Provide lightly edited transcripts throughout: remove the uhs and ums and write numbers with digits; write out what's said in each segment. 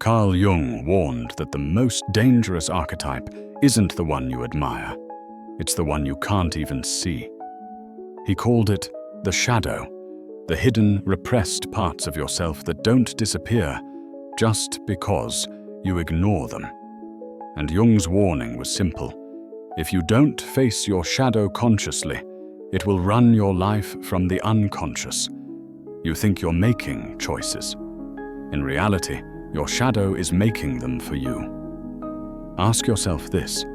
Carl Jung warned that the most dangerous archetype isn't the one you admire. It's the one you can't even see. He called it the shadow, the hidden, repressed parts of yourself that don't disappear just because you ignore them. And Jung's warning was simple. If you don't face your shadow consciously, it will run your life from the unconscious. You think you're making choices. In reality, your shadow is making them for you. Ask yourself this: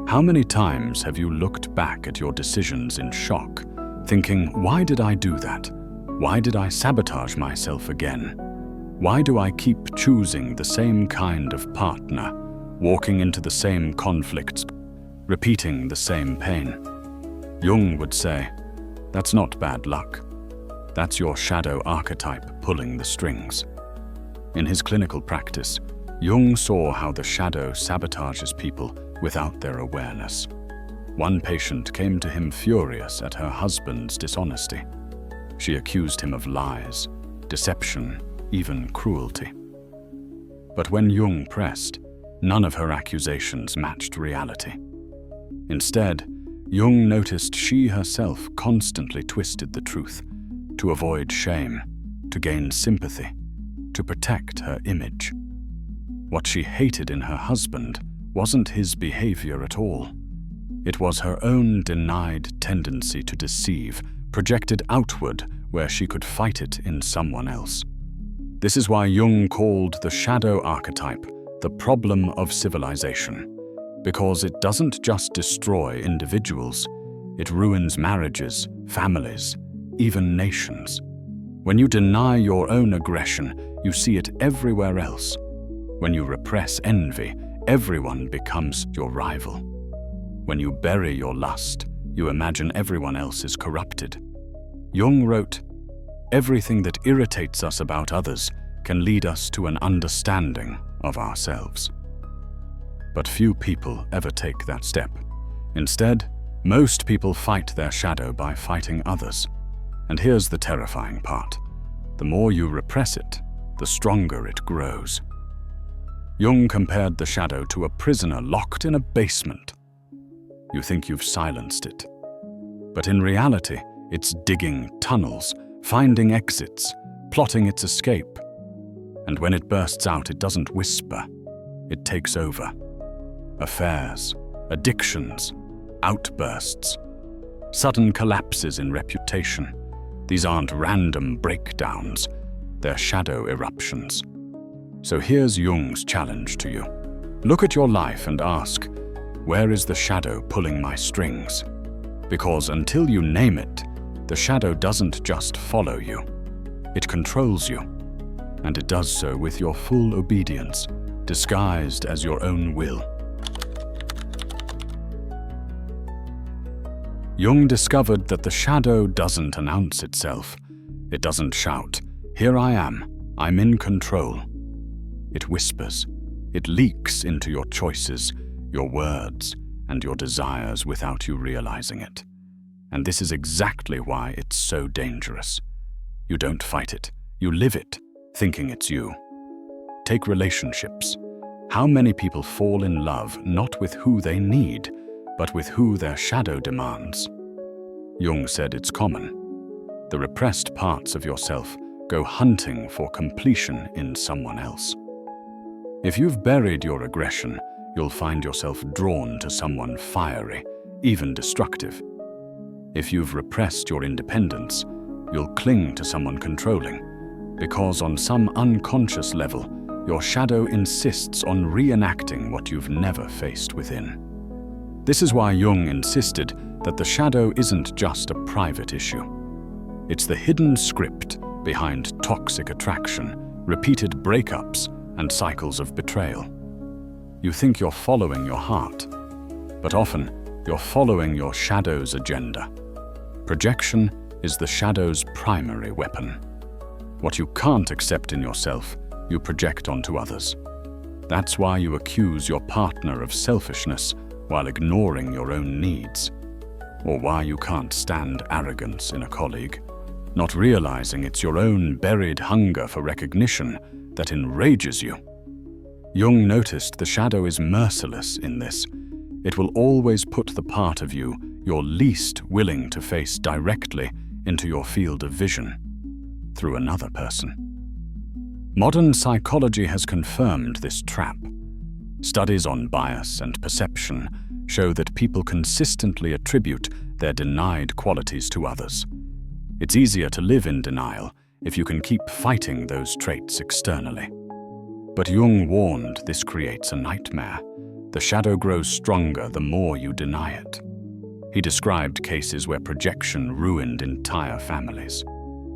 how many times have you looked back at your decisions in shock, thinking, why did I do that? Why did I sabotage myself again? Why do I keep choosing the same kind of partner, walking into the same conflicts, repeating the same pain? Jung would say, that's not bad luck. That's your shadow archetype pulling the strings. In his clinical practice, Jung saw how the shadow sabotages people without their awareness. One patient came to him furious at her husband's dishonesty. She accused him of lies, deception, even cruelty. But when Jung pressed, none of her accusations matched reality. Instead, Jung noticed she herself constantly twisted the truth to avoid shame, to gain sympathy, to protect her image. What she hated in her husband wasn't his behavior at all. It was her own denied tendency to deceive, projected outward where she could fight it in someone else. This is why Jung called the shadow archetype the problem of civilization, because it doesn't just destroy individuals, it ruins marriages, families, even nations. When you deny your own aggression, you see it everywhere else. When you repress envy, everyone becomes your rival. When you bury your lust, you imagine everyone else is corrupted. Jung wrote, everything that irritates us about others can lead us to an understanding of ourselves. But few people ever take that step. Instead, most people fight their shadow by fighting others. And here's the terrifying part. The more you repress it, the stronger it grows. Jung compared the shadow to a prisoner locked in a basement. You think you've silenced it. But in reality, it's digging tunnels, finding exits, plotting its escape. And when it bursts out, it doesn't whisper. It takes over. Affairs, addictions, outbursts, sudden collapses in reputation. These aren't random breakdowns, they're shadow eruptions. So here's Jung's challenge to you. Look at your life and ask, where is the shadow pulling my strings? Because until you name it, the shadow doesn't just follow you, it controls you. And it does so with your full obedience, disguised as your own will. Jung discovered that the shadow doesn't announce itself. It doesn't shout, "Here I am, I'm in control." It whispers. It leaks into your choices, your words, and your desires without you realizing it. And this is exactly why it's so dangerous. You don't fight it, you live it, thinking it's you. Take relationships. How many people fall in love not with who they need, but with who their shadow demands? Jung said it's common. The repressed parts of yourself go hunting for completion in someone else. If you've buried your aggression, you'll find yourself drawn to someone fiery, even destructive. If you've repressed your independence, you'll cling to someone controlling, because on some unconscious level, your shadow insists on reenacting what you've never faced within. This is why Jung insisted that the shadow isn't just a private issue. It's the hidden script behind toxic attraction, repeated breakups, and cycles of betrayal. You think you're following your heart, but often you're following your shadow's agenda. Projection is the shadow's primary weapon. What you can't accept in yourself, you project onto others. That's why you accuse your partner of selfishness while ignoring your own needs, or why you can't stand arrogance in a colleague, not realizing it's your own buried hunger for recognition that enrages you. Jung noticed the shadow is merciless in this. It will always put the part of you you're least willing to face directly into your field of vision, through another person. Modern psychology has confirmed this trap. Studies on bias and perception show that people consistently attribute their denied qualities to others. It's easier to live in denial if you can keep fighting those traits externally. But Jung warned this creates a nightmare. The shadow grows stronger the more you deny it. He described cases where projection ruined entire families.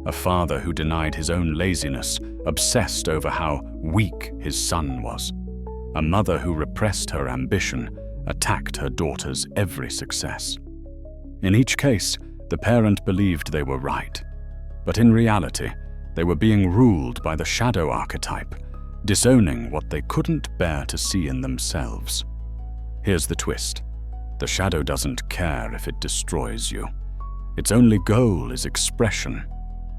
A father who denied his own laziness, obsessed over how weak his son was. A mother who repressed her ambition, attacked her daughter's every success. In each case, the parent believed they were right, but in reality, they were being ruled by the shadow archetype, disowning what they couldn't bear to see in themselves. Here's the twist. The shadow doesn't care if it destroys you. Its only goal is expression.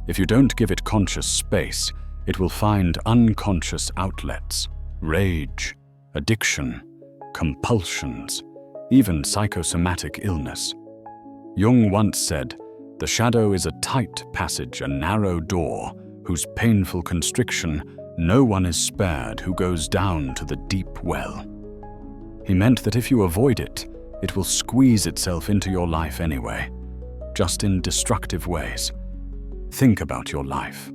If you don't give it conscious space, it will find unconscious outlets, rage, addiction, compulsions, even psychosomatic illness. Jung once said, "The shadow is a tight passage, a narrow door, whose painful constriction no one is spared who goes down to the deep well." He meant that if you avoid it, it will squeeze itself into your life anyway, just in destructive ways. Think about your life.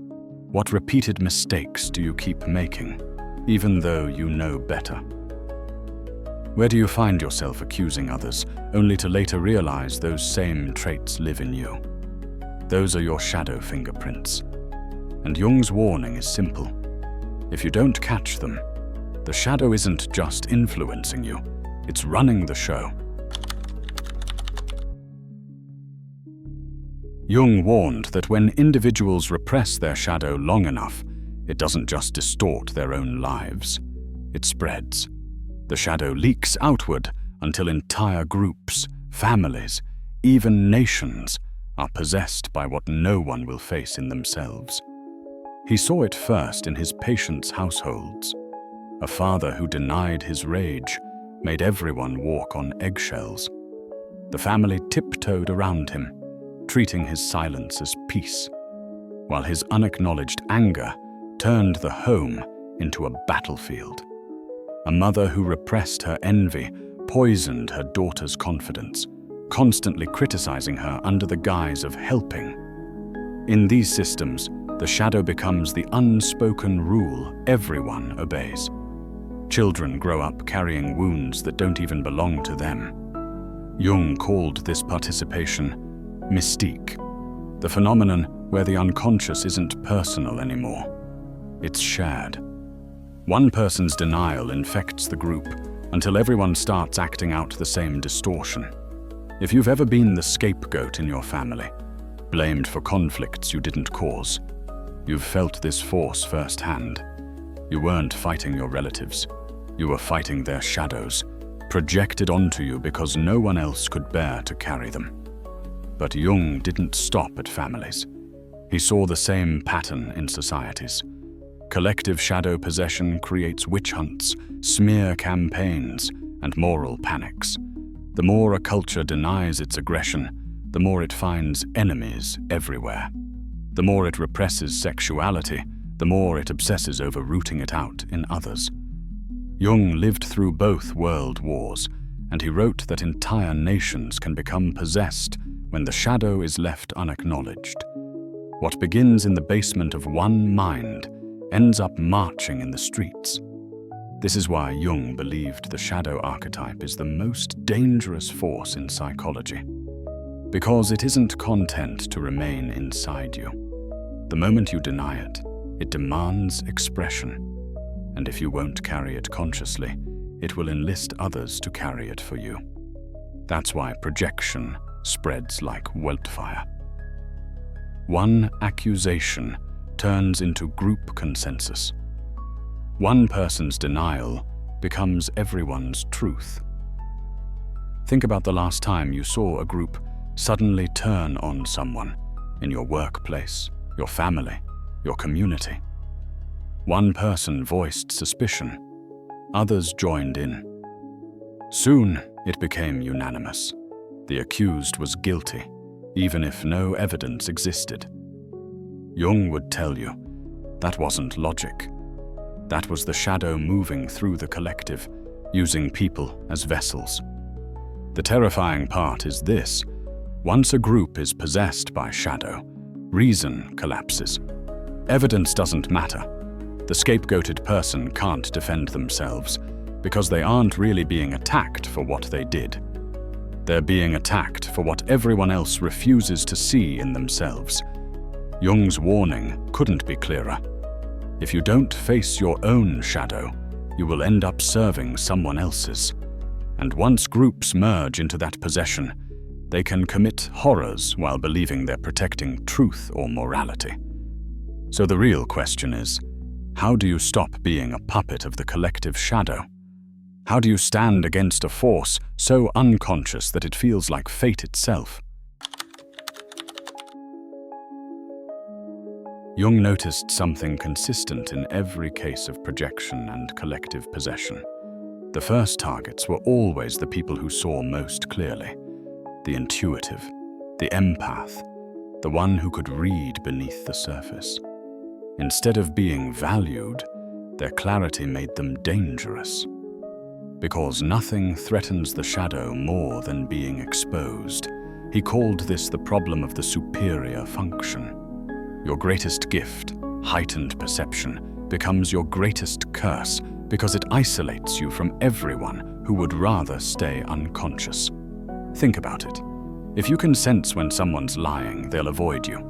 What repeated mistakes do you keep making, even though you know better? Where do you find yourself accusing others, only to later realize those same traits live in you? Those are your shadow fingerprints. And Jung's warning is simple. If you don't catch them, the shadow isn't just influencing you, it's running the show. Jung warned that when individuals repress their shadow long enough, it doesn't just distort their own lives, it spreads. The shadow leaks outward until entire groups, families, even nations are possessed by what no one will face in themselves. He saw it first in his patients' households. A father who denied his rage made everyone walk on eggshells. The family tiptoed around him, treating his silence as peace, while his unacknowledged anger turned the home into a battlefield. A mother who repressed her envy poisoned her daughter's confidence, constantly criticizing her under the guise of helping. In these systems, the shadow becomes the unspoken rule everyone obeys. Children grow up carrying wounds that don't even belong to them. Jung called this participation mystique, the phenomenon where the unconscious isn't personal anymore. It's shared. One person's denial infects the group until everyone starts acting out the same distortion. If you've ever been the scapegoat in your family, blamed for conflicts you didn't cause, you've felt this force firsthand. You weren't fighting your relatives. You were fighting their shadows, projected onto you because no one else could bear to carry them. But Jung didn't stop at families. He saw the same pattern in societies. Collective shadow possession creates witch hunts, smear campaigns, and moral panics. The more a culture denies its aggression, the more it finds enemies everywhere. The more it represses sexuality, the more it obsesses over rooting it out in others. Jung lived through both world wars, and he wrote that entire nations can become possessed when the shadow is left unacknowledged. What begins in the basement of one mind ends up marching in the streets. This is why Jung believed the shadow archetype is the most dangerous force in psychology. Because it isn't content to remain inside you. The moment you deny it, it demands expression. And if you won't carry it consciously, it will enlist others to carry it for you. That's why projection spreads like wildfire. One accusation turns into group consensus. One person's denial becomes everyone's truth. Think about the last time you saw a group suddenly turn on someone in your workplace, your family, your community. One person voiced suspicion. others joined in. Soon, it became unanimous. The accused was guilty, even if no evidence existed. Jung would tell you, that wasn't logic. That was the shadow moving through the collective, using people as vessels. The terrifying part is this: once a group is possessed by shadow, reason collapses. Evidence doesn't matter. The scapegoated person can't defend themselves because they aren't really being attacked for what they did. They're being attacked for what everyone else refuses to see in themselves. Jung's warning couldn't be clearer. If you don't face your own shadow, you will end up serving someone else's. And once groups merge into that possession, they can commit horrors while believing they're protecting truth or morality. So the real question is, how do you stop being a puppet of the collective shadow? How do you stand against a force so unconscious that it feels like fate itself? Jung noticed something consistent in every case of projection and collective possession. The first targets were always the people who saw most clearly: the intuitive, the empath, the one who could read beneath the surface. Instead of being valued, their clarity made them dangerous. Because nothing threatens the shadow more than being exposed. He called this the problem of the superior function. Your greatest gift, heightened perception, becomes your greatest curse because it isolates you from everyone who would rather stay unconscious. Think about it. If you can sense when someone's lying, they'll avoid you.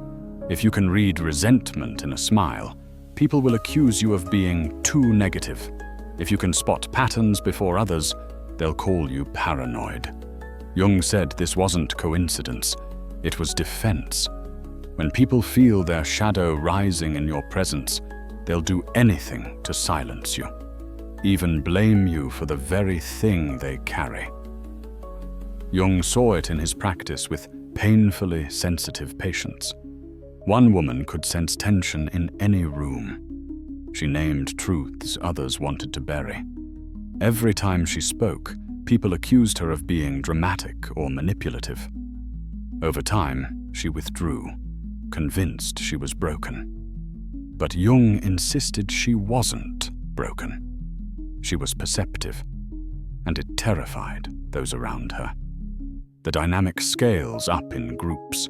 If you can read resentment in a smile, people will accuse you of being too negative. If you can spot patterns before others, they'll call you paranoid. Jung said this wasn't coincidence, it was defense. When people feel their shadow rising in your presence, they'll do anything to silence you, even blame you for the very thing they carry. Jung saw it in his practice with painfully sensitive patients. One woman could sense tension in any room. She named truths others wanted to bury. Every time she spoke, people accused her of being dramatic or manipulative. Over time, she withdrew, convinced she was broken. But Jung insisted she wasn't broken. She was perceptive, and it terrified those around her. The dynamic scales up in groups.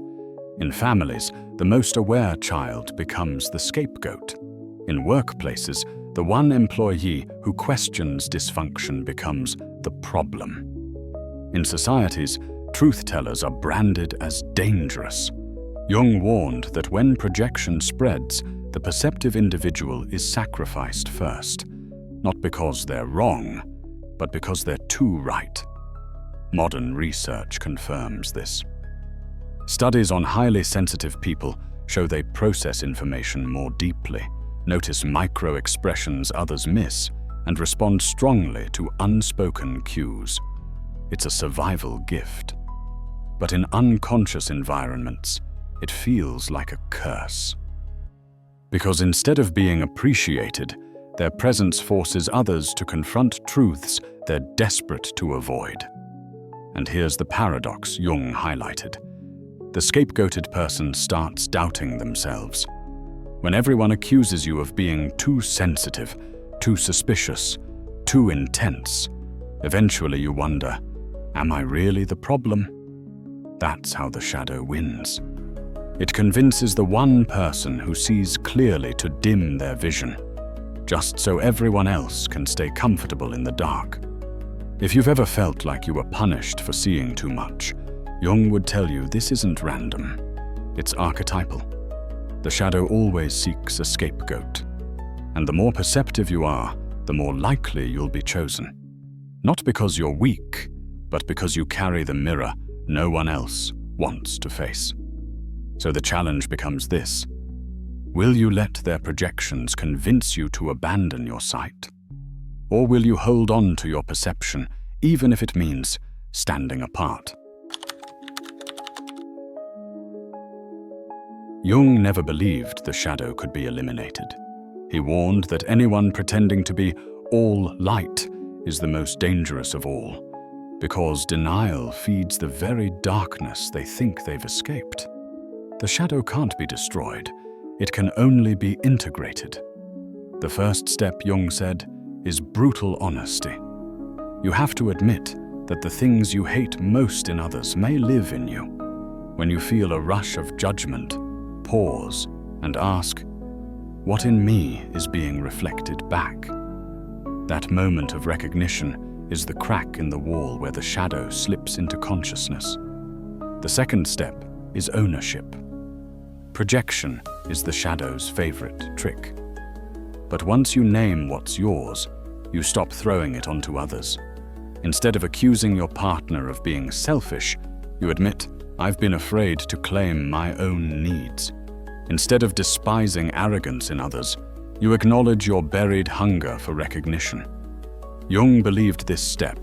In families, the most aware child becomes the scapegoat. In workplaces, the one employee who questions dysfunction becomes the problem. In societies, truth-tellers are branded as dangerous. Jung warned that when projection spreads, the perceptive individual is sacrificed first, not because they're wrong, but because they're too right. Modern research confirms this. Studies on highly sensitive people show they process information more deeply, notice micro-expressions others miss, and respond strongly to unspoken cues. It's a survival gift. But in unconscious environments, it feels like a curse. Because instead of being appreciated, their presence forces others to confront truths they're desperate to avoid. And here's the paradox Jung highlighted. The scapegoated person starts doubting themselves. When everyone accuses you of being too sensitive, too suspicious, too intense, eventually you wonder, am I really the problem? That's how the shadow wins. It convinces the one person who sees clearly to dim their vision, just so everyone else can stay comfortable in the dark. If you've ever felt like you were punished for seeing too much, Jung would tell you this isn't random. It's archetypal. The shadow always seeks a scapegoat. And the more perceptive you are, the more likely you'll be chosen. Not because you're weak, but because you carry the mirror no one else wants to face. So the challenge becomes this: will you let their projections convince you to abandon your sight? Or will you hold on to your perception, even if it means standing apart? Jung never believed the shadow could be eliminated. He warned that anyone pretending to be all light is the most dangerous of all, because denial feeds the very darkness they think they've escaped. The shadow can't be destroyed. It can only be integrated. The first step, Jung said, is brutal honesty. You have to admit that the things you hate most in others may live in you. When you feel a rush of judgment, pause and ask, what in me is being reflected back? That moment of recognition is the crack in the wall where the shadow slips into consciousness. The second step is ownership. Projection is the shadow's favorite trick. But once you name what's yours, you stop throwing it onto others. Instead of accusing your partner of being selfish, you admit, I've been afraid to claim my own needs. Instead of despising arrogance in others, you acknowledge your buried hunger for recognition. Jung believed this step,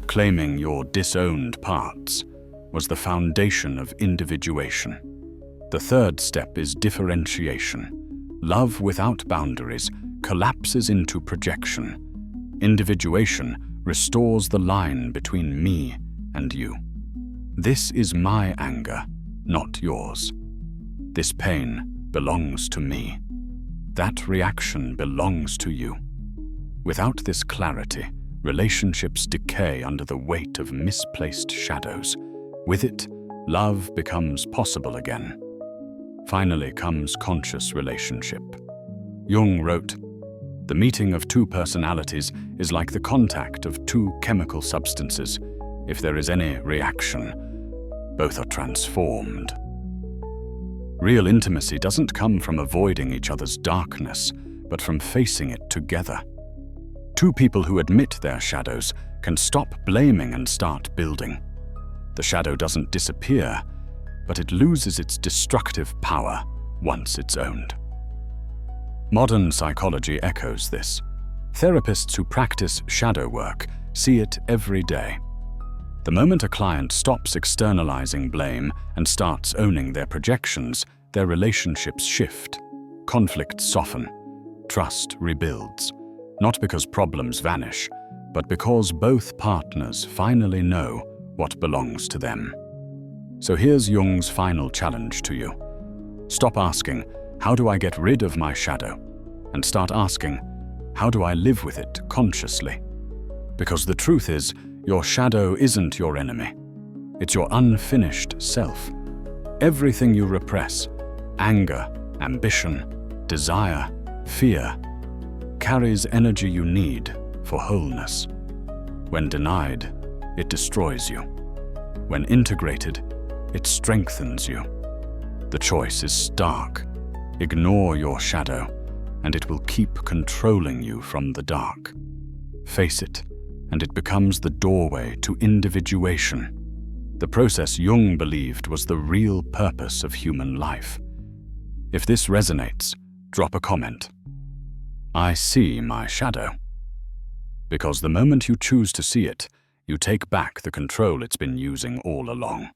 claiming your disowned parts, was the foundation of individuation. The third step is differentiation. Love without boundaries collapses into projection. Individuation restores the line between me and you. This is my anger, not yours. This pain belongs to me. That reaction belongs to you. Without this clarity, relationships decay under the weight of misplaced shadows. With it, love becomes possible again. Finally comes conscious relationship. Jung wrote, "The meeting of two personalities is like the contact of two chemical substances. If there is any reaction, both are transformed." Real intimacy doesn't come from avoiding each other's darkness, but from facing it together. Two people who admit their shadows can stop blaming and start building. The shadow doesn't disappear, but it loses its destructive power once it's owned. Modern psychology echoes this. Therapists who practice shadow work see it every day. The moment a client stops externalizing blame and starts owning their projections, their relationships shift, conflicts soften, trust rebuilds, not because problems vanish, but because both partners finally know what belongs to them. So here's Jung's final challenge to you. Stop asking, how do I get rid of my shadow? And start asking, how do I live with it consciously? Because the truth is, your shadow isn't your enemy. It's your unfinished self. Everything you repress, anger, ambition, desire, fear, carries energy you need for wholeness. When denied, it destroys you. When integrated, it strengthens you. The choice is stark. Ignore your shadow, and it will keep controlling you from the dark. Face it, and it becomes the doorway to individuation. The process Jung believed was the real purpose of human life. If this resonates, drop a comment. I see my shadow. Because the moment you choose to see it, you take back the control it's been using all along.